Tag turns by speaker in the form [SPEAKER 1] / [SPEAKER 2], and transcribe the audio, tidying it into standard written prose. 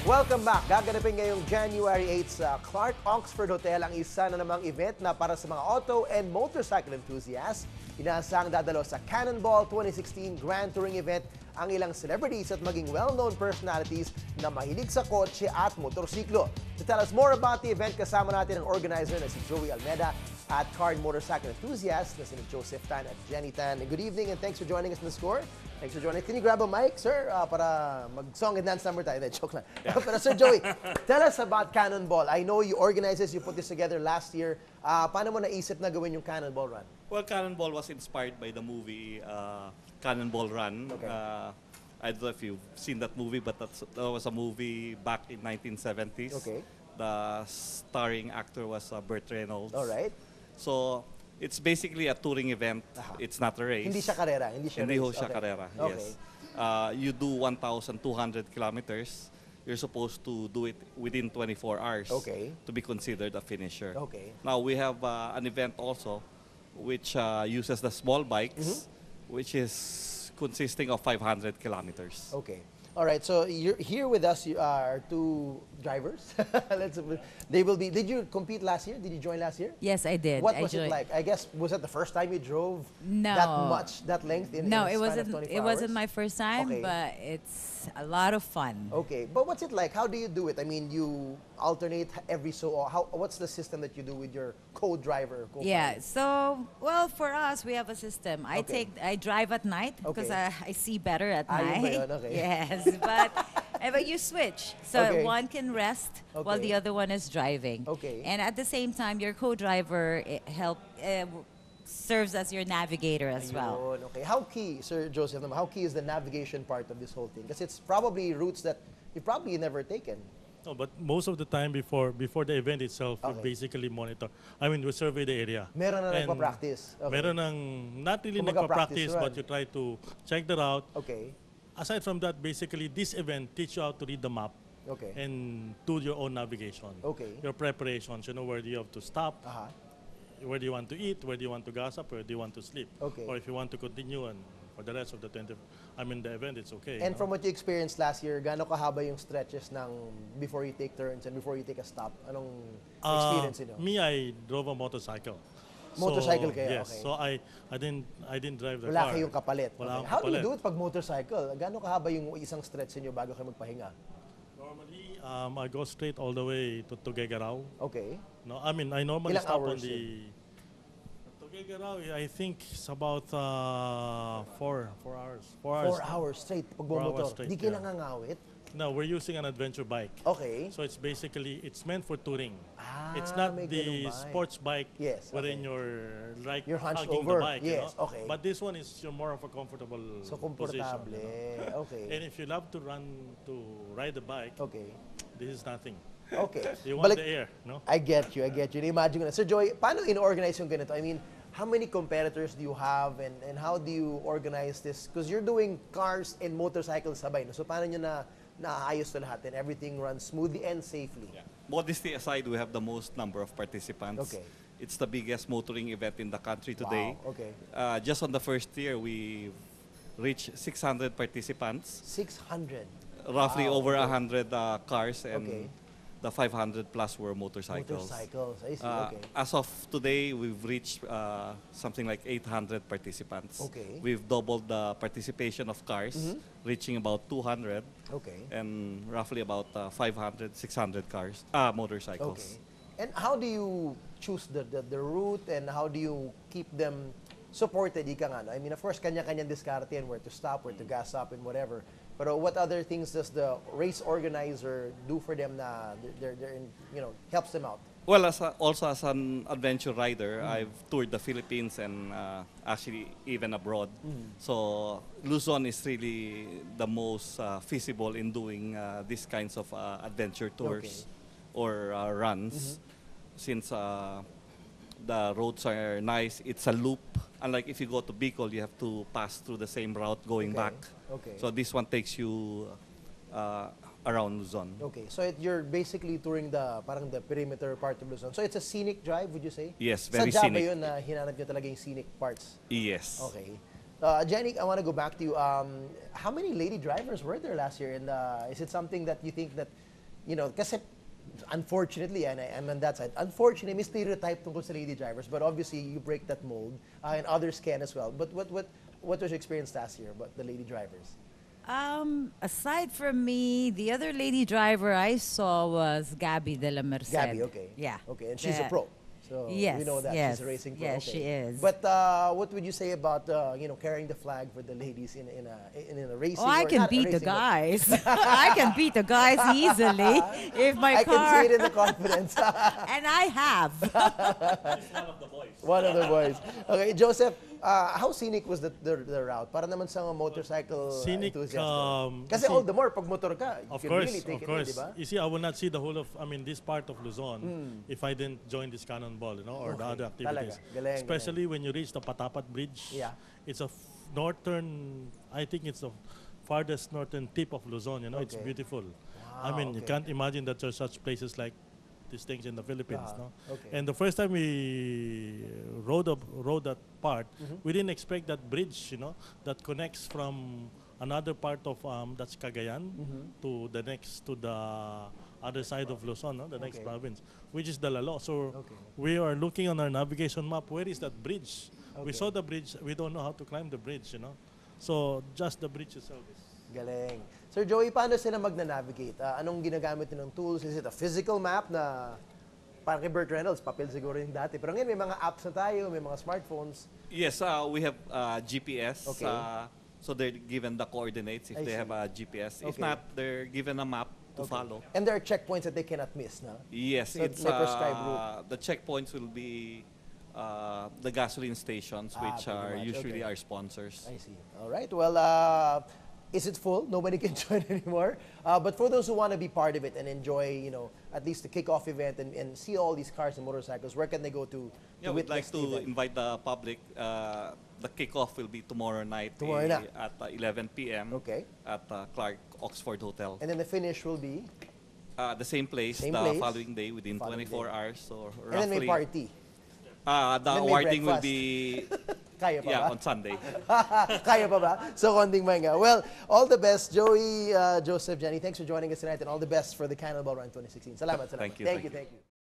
[SPEAKER 1] Welcome back. Gaganapin ngayong January 8 sa Clark Oxford Hotel ang isa na namang event na para sa mga auto and motorcycle enthusiasts. Inaasahang dadalo sa Cannonball 2016 Grand Touring Event ang ilang celebrities at maging well-known personalities na mahilig sa kotse at motorsiklo. To tell us more about the event, kasama natin ang organizer na si Joey Almeda at card motorcycle enthusiast na si Joseph Tan at Jenny Tan. Good evening and thanks for joining us in the score. Thanks for joining us. Can you grab a mic, sir, para mag-song and dance number tayo? Joke lang. Yeah. Pero Sir Joey, tell us about Cannonball. I know you organized this, you put this together last year. Paano mo naisip na gawin yung Cannonball Run?
[SPEAKER 2] Well, Cannonball was inspired by the movie Cannonball Run.
[SPEAKER 1] Okay.
[SPEAKER 2] I don't know if you've seen that movie, but that was a movie back in 1970s.
[SPEAKER 1] Okay.
[SPEAKER 2] The starring actor was Burt Reynolds.
[SPEAKER 1] All right.
[SPEAKER 2] So, it's basically a touring event. It's not a race.
[SPEAKER 1] Hindi siya karera. Hindi
[SPEAKER 2] ho siya karera, yes. You do 1,200 kilometers. You're supposed to do it within 24 hours to be considered a finisher.
[SPEAKER 1] Okay.
[SPEAKER 2] Now, we have an event also which uses the small bikes, which is consisting of 500 kilometers.
[SPEAKER 1] Okay. All right, so you're here with us. You are two drivers. They will be. Did you compete last year? Did you join last year?
[SPEAKER 3] Yes, I did.
[SPEAKER 1] What was it like? I guess was that the first time you drove that length in
[SPEAKER 3] No,
[SPEAKER 1] in
[SPEAKER 3] it
[SPEAKER 1] a span
[SPEAKER 3] wasn't.
[SPEAKER 1] of 24
[SPEAKER 3] It wasn't
[SPEAKER 1] hours?
[SPEAKER 3] my first time,
[SPEAKER 1] Okay.
[SPEAKER 3] but it's a lot of fun.
[SPEAKER 1] Okay, but what's it like? How do you do it? I mean, you alternate every so. What's the system that you do with your co-driver?
[SPEAKER 3] Yeah. So, well, for us, we have a system. I drive at night because
[SPEAKER 1] Okay.
[SPEAKER 3] I see better at
[SPEAKER 1] Yun ba
[SPEAKER 3] night.
[SPEAKER 1] yun? Okay.
[SPEAKER 3] Yes, but you switch, so
[SPEAKER 1] Okay.
[SPEAKER 3] one can rest while
[SPEAKER 1] Okay.
[SPEAKER 3] the other one is driving.
[SPEAKER 1] Okay.
[SPEAKER 3] And at the same time, your co-driver serves as your navigator as well.
[SPEAKER 1] Ayun, okay. How key, Sir Joseph, how key is the navigation part of this whole thing? Because it's probably routes that you've probably never taken.
[SPEAKER 4] No, but most of the time before the event itself, we basically monitor. I mean, we survey the area.
[SPEAKER 1] Meron na
[SPEAKER 4] And
[SPEAKER 1] nagpa-practice. Okay.
[SPEAKER 4] Meron ng, not really
[SPEAKER 1] Kumbaga
[SPEAKER 4] nagpa-practice,
[SPEAKER 1] practice
[SPEAKER 4] but
[SPEAKER 1] run.
[SPEAKER 4] you try to check the route.
[SPEAKER 1] Okay.
[SPEAKER 4] Aside from that, basically, this event teach you how to read the map
[SPEAKER 1] Okay.
[SPEAKER 4] and do your own navigation.
[SPEAKER 1] Okay.
[SPEAKER 4] Your preparations, you know where do you have to stop, where do you want to eat, where do you want to gas up, where do you want to sleep.
[SPEAKER 1] Okay.
[SPEAKER 4] Or if you want to continue and for the rest of the the event, it's okay.
[SPEAKER 1] And from what you experienced last year, gaano kahaba yung stretches ng before you take turns and before you take a stop? Anong experience niyo?
[SPEAKER 4] Me, I drove a motorcycle.
[SPEAKER 1] Motorcycle kayo?
[SPEAKER 4] Yes.
[SPEAKER 1] Okay.
[SPEAKER 4] So I didn't drive the
[SPEAKER 1] Wala
[SPEAKER 4] car.
[SPEAKER 1] kayong kapalit.
[SPEAKER 4] Wala akong
[SPEAKER 1] How do you
[SPEAKER 4] kapalit.
[SPEAKER 1] do it pag motorcycle? Gaano kahaba yung isang stretch niyo bago kayo magpahinga?
[SPEAKER 4] Normally, I go straight all the way to Tuguegarao.
[SPEAKER 1] Okay.
[SPEAKER 4] No, I mean, I normally
[SPEAKER 1] Ilang
[SPEAKER 4] stop
[SPEAKER 1] hours
[SPEAKER 4] on the Tuguegarao. I think it's about 4 hours.
[SPEAKER 1] 4 hours straight pag
[SPEAKER 4] 4 hours
[SPEAKER 1] bumotor.
[SPEAKER 4] straight,
[SPEAKER 1] Di kayo
[SPEAKER 4] yeah.
[SPEAKER 1] nangangawit?
[SPEAKER 4] No, we're using an adventure bike.
[SPEAKER 1] Okay.
[SPEAKER 4] So it's basically, it's meant for touring.
[SPEAKER 1] Ah,
[SPEAKER 4] It's not
[SPEAKER 1] may
[SPEAKER 4] the
[SPEAKER 1] ganung bike.
[SPEAKER 4] sports bike
[SPEAKER 1] Yes,
[SPEAKER 4] wherein
[SPEAKER 1] okay.
[SPEAKER 4] you're like
[SPEAKER 1] You're hunched
[SPEAKER 4] hugging
[SPEAKER 1] over.
[SPEAKER 4] the bike.
[SPEAKER 1] Yes,
[SPEAKER 4] you know?
[SPEAKER 1] okay.
[SPEAKER 4] But this one is more of a comfortable
[SPEAKER 1] So,
[SPEAKER 4] position.
[SPEAKER 1] komportable.
[SPEAKER 4] You know?
[SPEAKER 1] Okay.
[SPEAKER 4] And if you love to ride the bike,
[SPEAKER 1] Okay.
[SPEAKER 4] this is nothing.
[SPEAKER 1] Okay.
[SPEAKER 4] You want
[SPEAKER 1] Balik-
[SPEAKER 4] the air, no?
[SPEAKER 1] I get you. Na-imagine ko na. Sir Joy, paano in-organize yung ganito? I mean, how many competitors do you have and how do you organize this? Because you're doing cars and motorcycles sabay. No? So paano nyo naayos to lahat and everything runs smoothly and safely?
[SPEAKER 2] Yeah. Modesty aside, we have the most number of participants.
[SPEAKER 1] Okay.
[SPEAKER 2] It's the biggest motoring event in the country today.
[SPEAKER 1] Wow, okay.
[SPEAKER 2] Just on the first year, we reached 600 participants.
[SPEAKER 1] 600.
[SPEAKER 2] Roughly
[SPEAKER 1] Wow,
[SPEAKER 2] over
[SPEAKER 1] okay.
[SPEAKER 2] 100 cars, and
[SPEAKER 1] Okay.
[SPEAKER 2] the 500 plus were motorcycles.
[SPEAKER 1] Motorcycles. I see. Okay.
[SPEAKER 2] As of today, we've reached something like 800 participants.
[SPEAKER 1] Okay.
[SPEAKER 2] We've doubled the participation of cars, reaching about 200,
[SPEAKER 1] Okay.
[SPEAKER 2] and roughly about 500, 600 cars, motorcycles.
[SPEAKER 1] Okay. And how do you choose the route and how do you keep them supported? Ika nga, no? I mean, of course, kanya-kanyang diskarte and where to stop, where to gas up and whatever. But what other things does the race organizer do for them na they're in, helps them out?
[SPEAKER 2] Well, also as an adventure rider, I've toured the Philippines and actually even abroad. So Luzon is really the most feasible in doing these kinds of adventure tours or runs, since the roads are nice. It's a loop. Unlike if you go to Bicol, you have to pass through the same route going back.
[SPEAKER 1] Okay.
[SPEAKER 2] So this one takes you around Luzon.
[SPEAKER 1] Okay. So you're basically touring parang the perimeter part of Luzon. So it's a scenic drive, would you say?
[SPEAKER 2] Yes, very
[SPEAKER 1] Sadya ba
[SPEAKER 2] scenic.
[SPEAKER 1] yun na hinanap nyo talaga yung scenic parts?
[SPEAKER 2] Yes.
[SPEAKER 1] Okay. Jenny, I want to go back to you. How many lady drivers were there last year? And is it something that you think that kasi unfortunately, and I'm on that side, unfortunately, may stereotype tungkol sa lady drivers, but obviously, you break that mold, and others can as well. But what was your experience last year about the lady drivers?
[SPEAKER 3] Aside from me, the other lady driver I saw was Gabby de la Merced.
[SPEAKER 1] Gabby, okay.
[SPEAKER 3] Yeah.
[SPEAKER 1] Okay, and she's a pro. So
[SPEAKER 3] Yes,
[SPEAKER 1] we know that
[SPEAKER 3] yes,
[SPEAKER 1] she's a racing pro.
[SPEAKER 3] yes,
[SPEAKER 1] Okay.
[SPEAKER 3] she is.
[SPEAKER 1] But what would you say about carrying the flag for the ladies in a racing?
[SPEAKER 3] Oh, I
[SPEAKER 1] or
[SPEAKER 3] can
[SPEAKER 1] not a
[SPEAKER 3] beat the
[SPEAKER 1] racing, but-
[SPEAKER 3] guys. I can beat the guys easily if my
[SPEAKER 1] I
[SPEAKER 3] car.
[SPEAKER 1] can see it in the confidence.
[SPEAKER 3] And I have.
[SPEAKER 1] One of the boys. Okay, Joseph, how scenic was the route? Para naman sa mga motorcycle
[SPEAKER 4] Scenic,
[SPEAKER 1] enthusiast. Kasi
[SPEAKER 4] you see-
[SPEAKER 1] all the more pag motor ka, you
[SPEAKER 4] Of
[SPEAKER 1] can
[SPEAKER 4] course,
[SPEAKER 1] really take
[SPEAKER 4] of
[SPEAKER 1] it
[SPEAKER 4] course.
[SPEAKER 1] in, di ba?
[SPEAKER 4] You see, I would not see the whole of, this part of Luzon if I didn't join this Cannonball, or the other activities.
[SPEAKER 1] Talaga. Galing,
[SPEAKER 4] Especially when you reach the Patapat Bridge.
[SPEAKER 1] Yeah.
[SPEAKER 4] It's a northern, I think it's the farthest northern tip of Luzon, it's
[SPEAKER 1] Okay.
[SPEAKER 4] beautiful.
[SPEAKER 1] Wow,
[SPEAKER 4] You
[SPEAKER 1] okay.
[SPEAKER 4] can't imagine that there's such places like these things in the Philippines, no?
[SPEAKER 1] Okay.
[SPEAKER 4] And the first time we rode that part, we didn't expect that bridge, that connects from another part of that's Cagayan to the other side of Luzon, no? The next
[SPEAKER 1] Okay.
[SPEAKER 4] province, which is Dalalo. So
[SPEAKER 1] Okay.
[SPEAKER 4] we are looking on our navigation map. Where is that bridge? We
[SPEAKER 1] Okay.
[SPEAKER 4] saw the bridge. We don't know how to climb the bridge, So just the bridge itself is.
[SPEAKER 1] Galing. Sir Joey, paano sila magna-navigate? Anong ginagamit nilang tools? Is it a physical map na parang kay Burt Reynolds, papel siguro yung dati. Pero ngayon may mga apps na tayo, may mga smartphones.
[SPEAKER 2] Yes, we have GPS.
[SPEAKER 1] Okay.
[SPEAKER 2] So they're given the coordinates if
[SPEAKER 1] I
[SPEAKER 2] they
[SPEAKER 1] see.
[SPEAKER 2] have a GPS. If
[SPEAKER 1] Okay.
[SPEAKER 2] not, they're given a map to
[SPEAKER 1] Okay.
[SPEAKER 2] follow.
[SPEAKER 1] And there are checkpoints that they cannot miss, no?
[SPEAKER 2] Yes,
[SPEAKER 1] So
[SPEAKER 2] it's
[SPEAKER 1] may prescribed route.
[SPEAKER 2] the checkpoints will be the gasoline stations, which
[SPEAKER 1] pretty
[SPEAKER 2] are
[SPEAKER 1] much,
[SPEAKER 2] usually
[SPEAKER 1] okay.
[SPEAKER 2] our sponsors.
[SPEAKER 1] I see. All right. Well, is it full? Nobody can join anymore. But for those who want to be part of it and enjoy, at least the kickoff event and see all these cars and motorcycles, where can they go to
[SPEAKER 2] Yeah, we'd
[SPEAKER 1] witness
[SPEAKER 2] like
[SPEAKER 1] the
[SPEAKER 2] to
[SPEAKER 1] event?
[SPEAKER 2] invite the public. The kickoff will be tomorrow night
[SPEAKER 1] Tomorrow na.
[SPEAKER 2] at 11 p.m.
[SPEAKER 1] Okay.
[SPEAKER 2] at Clark Oxford Hotel.
[SPEAKER 1] And then the finish will be,
[SPEAKER 2] The same place
[SPEAKER 1] Same
[SPEAKER 2] the
[SPEAKER 1] place.
[SPEAKER 2] following day within
[SPEAKER 1] Following
[SPEAKER 2] 24
[SPEAKER 1] day.
[SPEAKER 2] hours. So
[SPEAKER 1] and then may
[SPEAKER 2] roughly,
[SPEAKER 1] party.
[SPEAKER 2] the
[SPEAKER 1] then may
[SPEAKER 2] awarding will
[SPEAKER 1] breakfast.
[SPEAKER 2] be
[SPEAKER 1] Kaya pa ba?
[SPEAKER 2] on Sunday.
[SPEAKER 1] Kaya pa ba? So, konting manga. Well, all the best, Joey, Joseph, Jenny. Thanks for joining us tonight and all the best for the Cannonball Run 2016. Salamat, salamat.
[SPEAKER 2] Thank you,
[SPEAKER 1] Thank
[SPEAKER 2] thank
[SPEAKER 1] you,
[SPEAKER 2] you.
[SPEAKER 1] thank you.